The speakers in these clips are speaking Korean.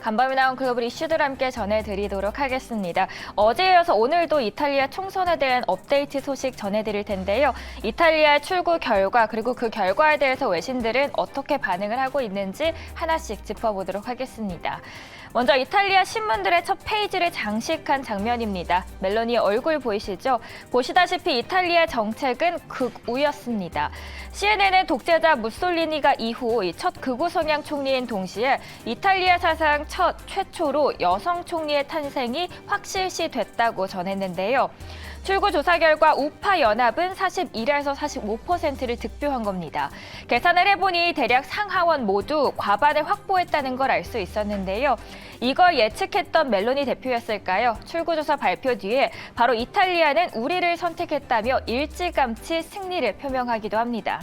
간밤에 나온 글로벌 이슈들 함께 전해드리도록 하겠습니다. 어제에 이어서 오늘도 이탈리아 총선에 대한 업데이트 소식 전해드릴 텐데요. 이탈리아 출구 결과 그리고 그 결과에 대해서 외신들은 어떻게 반응을 하고 있는지 하나씩 짚어보도록 하겠습니다. 먼저 이탈리아 신문들의 첫 페이지를 장식한 장면입니다. 멜로니 얼굴 보이시죠? 보시다시피 이탈리아 정책은 극우였습니다. CNN은 독재자 무솔리니가 이후 첫 극우 성향 총리인 동시에 이탈리아 사상 최초로 여성 총리의 탄생이 확실시됐다고 전했는데요. 출구 조사 결과 우파 연합은 41에서 45%를 득표한 겁니다. 계산을 해보니 대략 상하원 모두 과반을 확보했다는 걸 알 수 있었는데요. 이걸 예측했던 멜로니 대표였을까요? 출구조사 발표 뒤에 바로 이탈리아는 우리를 선택했다며 일찌감치 승리를 표명하기도 합니다.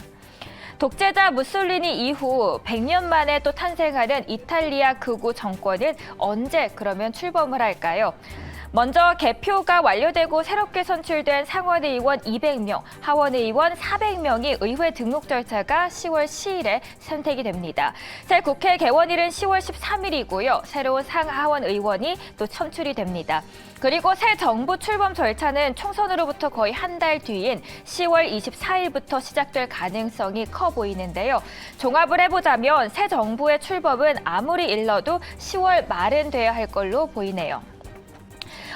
독재자 무솔리니 이후 100년 만에 또 탄생하는 이탈리아 극우 정권은 언제 그러면 출범을 할까요? 먼저 개표가 완료되고 새롭게 선출된 상원의원 200명, 하원의원 400명이 의회 등록 절차가 10월 10일에 선택이 됩니다. 새 국회 개원일은 10월 13일이고요. 새로운 상하원 의원이 또 선출이 됩니다. 그리고 새 정부 출범 절차는 총선으로부터 거의 한 달 뒤인 10월 24일부터 시작될 가능성이 커 보이는데요. 종합을 해보자면 새 정부의 출범은 아무리 일러도 10월 말은 돼야 할 걸로 보이네요.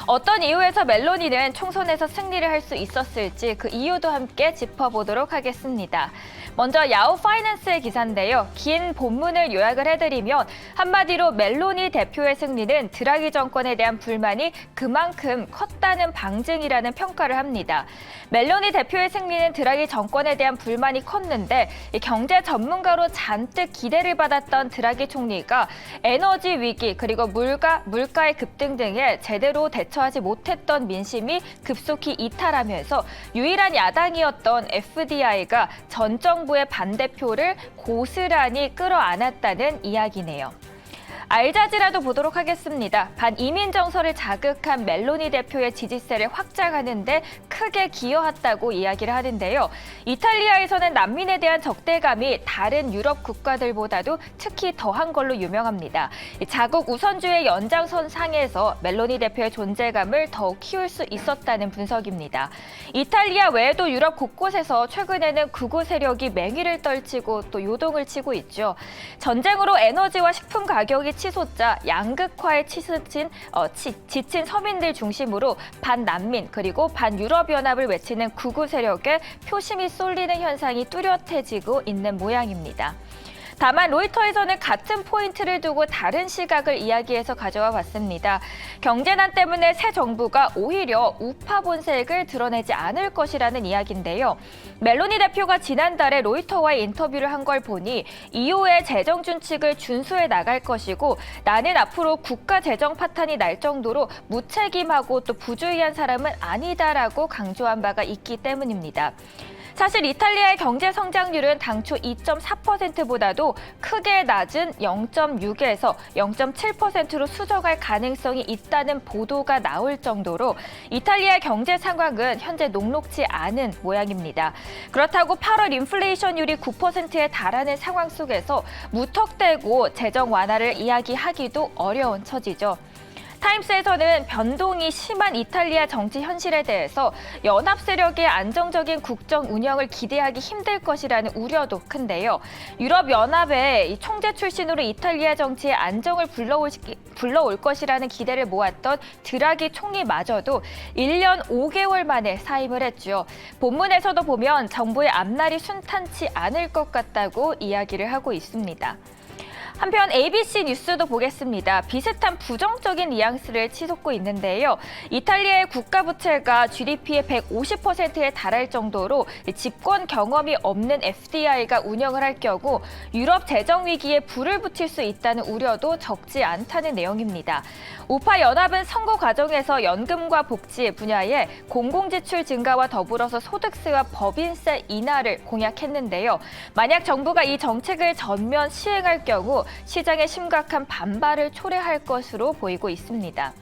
어떤 이유에서 멜로니는 총선에서 승리를 할 수 있었을지 그 이유도 함께 짚어보도록 하겠습니다. 먼저 야후 파이낸스의 기사인데요. 긴 본문을 요약을 해드리면 한마디로 멜로니 대표의 승리는 드라기 정권에 대한 불만이 그만큼 컸다는 방증이라는 평가를 합니다. 멜로니 대표의 승리는 드라기 정권에 대한 불만이 컸는데 경제 전문가로 잔뜩 기대를 받았던 드라기 총리가 에너지 위기 그리고 물가의 급등 등에 제대로 대처하지 못했던 민심이 급속히 이탈하면서 유일한 야당이었던 FDI가 전 정부의 반대표를 고스란히 끌어안았다는 이야기네요. 알자지라도 보도록 하겠습니다. 반이민 정서를 자극한 멜로니 대표의 지지세를 확장하는 데 크게 기여했다고 이야기를 하는데요. 이탈리아에서는 난민에 대한 적대감이 다른 유럽 국가들보다도 특히 더한 걸로 유명합니다. 자국 우선주의 연장선상에서 멜로니 대표의 존재감을 더욱 키울 수 있었다는 분석입니다. 이탈리아 외에도 유럽 곳곳에서 최근에는 극우 세력이 맹위를 떨치고 또 요동을 치고 있죠. 전쟁으로 에너지와 식품 가격이 치솟자 양극화에 지친 서민들 중심으로 반난민 그리고 반유럽연합을 외치는 극우 세력에 표심이 쏠리는 현상이 뚜렷해지고 있는 모양입니다. 다만 로이터에서는 같은 포인트를 두고 다른 시각을 이야기해서 가져와 봤습니다. 경제난 때문에 새 정부가 오히려 우파 본색을 드러내지 않을 것이라는 이야기인데요. 멜로니 대표가 지난달에 로이터와의 인터뷰를 한 걸 보니 이후에 재정 준칙을 준수해 나갈 것이고 나는 앞으로 국가 재정 파탄이 날 정도로 무책임하고 또 부주의한 사람은 아니다라고 강조한 바가 있기 때문입니다. 사실 이탈리아의 경제 성장률은 당초 2.4%보다도 크게 낮은 0.6에서 0.7%로 수정할 가능성이 있다는 보도가 나올 정도로 이탈리아 경제 상황은 현재 녹록지 않은 모양입니다. 그렇다고 8월 인플레이션율이 9%에 달하는 상황 속에서 무턱대고 재정 완화를 이야기하기도 어려운 처지죠. 타임스에서는 변동이 심한 이탈리아 정치 현실에 대해서 연합 세력의 안정적인 국정 운영을 기대하기 힘들 것이라는 우려도 큰데요. 유럽연합의 총재 출신으로 이탈리아 정치의 안정을 불러올 것이라는 기대를 모았던 드라기 총리마저도 1년 5개월 만에 사임을 했죠. 본문에서도 보면 정부의 앞날이 순탄치 않을 것 같다고 이야기를 하고 있습니다. 한편 ABC 뉴스도 보겠습니다. 비슷한 부정적인 뉘앙스를 치솟고 있는데요. 이탈리아의 국가 부채가 GDP의 150%에 달할 정도로 집권 경험이 없는 FDI가 운영을 할 경우 유럽 재정 위기에 불을 붙일 수 있다는 우려도 적지 않다는 내용입니다. 우파 연합은 선거 과정에서 연금과 복지 분야에 공공지출 증가와 더불어서 소득세와 법인세 인하를 공약했는데요. 만약 정부가 이 정책을 전면 시행할 경우 시장에 심각한 반발을 초래할 것으로 보이고 있습니다.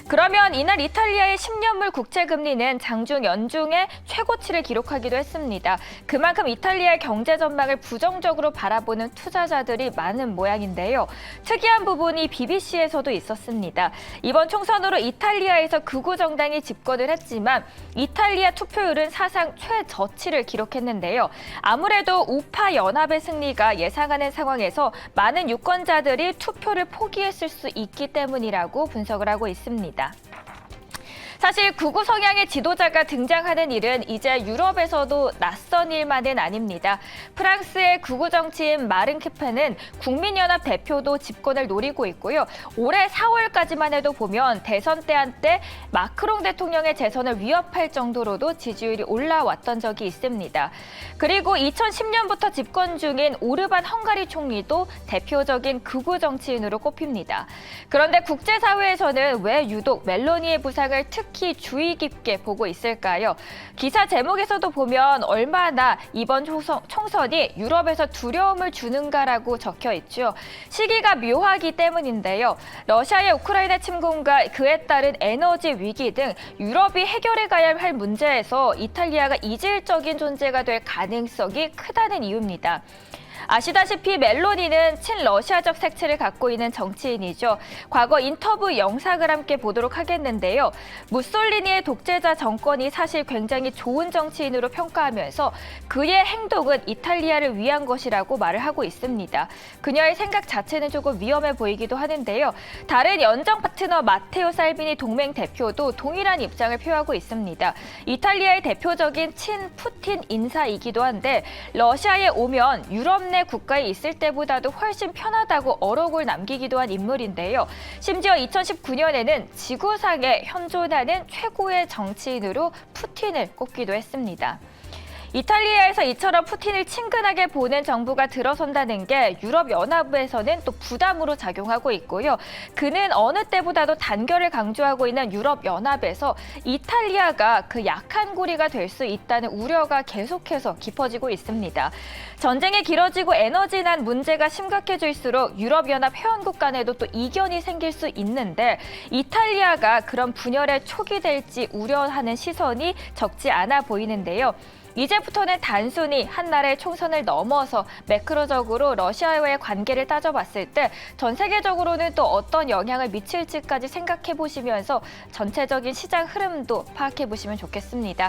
그러면 이날 이탈리아의 10년물 국채 금리는 장중 연중에 최고치를 기록하기도 했습니다. 그만큼 이탈리아의 경제 전망을 부정적으로 바라보는 투자자들이 많은 모양인데요. 특이한 부분이 BBC에서도 있었습니다. 이번 총선으로 이탈리아에서 극우 정당이 집권을 했지만 이탈리아 투표율은 사상 최저치를 기록했는데요. 아무래도 우파 연합의 승리가 예상하는 상황에서 많은 유권자들이 투표를 포기했을 수 있기 때문이라고 분석을 하고 있습니다. 사실 극우 성향의 지도자가 등장하는 일은 이제 유럽에서도 낯선 일만은 아닙니다. 프랑스의 극우 정치인 마른 르펜은 국민연합 대표도 집권을 노리고 있고요. 올해 4월까지만 해도 보면 대선 때 한때 마크롱 대통령의 재선을 위협할 정도로도 지지율이 올라왔던 적이 있습니다. 그리고 2010년부터 집권 중인 오르반 헝가리 총리도 대표적인 극우 정치인으로 꼽힙니다. 그런데 국제사회에서는 왜 유독 멜로니의 부상을 특히 주의 깊게 보고 있을까요? 기사 제목에서도 보면 얼마나 이번 총선이 유럽에서 두려움을 주는가라고 적혀 있죠. 시기가 묘하기 때문인데요. 러시아의 우크라이나 침공과 그에 따른 에너지 위기 등 유럽이 해결해 가야 할 문제에서 이탈리아가 이질적인 존재가 될 가능성이 크다는 이유입니다. 아시다시피 멜로니는 친러시아적 색채를 갖고 있는 정치인이죠. 과거 인터뷰 영상을 함께 보도록 하겠는데요. 무솔리니의 독재자 정권이 사실 굉장히 좋은 정치인으로 평가하면서 그의 행동은 이탈리아를 위한 것이라고 말을 하고 있습니다. 그녀의 생각 자체는 조금 위험해 보이기도 하는데요. 다른 연정 파트너 마테오 살비니 동맹 대표도 동일한 입장을 표하고 있습니다. 이탈리아의 대표적인 친 푸틴 인사이기도 한데 러시아에 오면 유럽 내 국가에 있을 때보다도 훨씬 편하다고 어록을 남기기도 한 인물인데요. 심지어 2019년에는 지구상에 현존하는 최고의 정치인으로 푸틴을 꼽기도 했습니다. 이탈리아에서 이처럼 푸틴을 친근하게 보는 정부가 들어선다는 게 유럽연합에서는 또 부담으로 작용하고 있고요. 그는 어느 때보다도 단결을 강조하고 있는 유럽연합에서 이탈리아가 그 약한 고리가 될 수 있다는 우려가 계속해서 깊어지고 있습니다. 전쟁이 길어지고 에너지난 문제가 심각해질수록 유럽연합 회원국 간에도 또 이견이 생길 수 있는데 이탈리아가 그런 분열의 촉이 될지 우려하는 시선이 적지 않아 보이는데요. 이제부터는 단순히 한 나라의 총선을 넘어서 매크로적으로 러시아와의 관계를 따져봤을 때 전 세계적으로는 또 어떤 영향을 미칠지까지 생각해 보시면서 전체적인 시장 흐름도 파악해 보시면 좋겠습니다.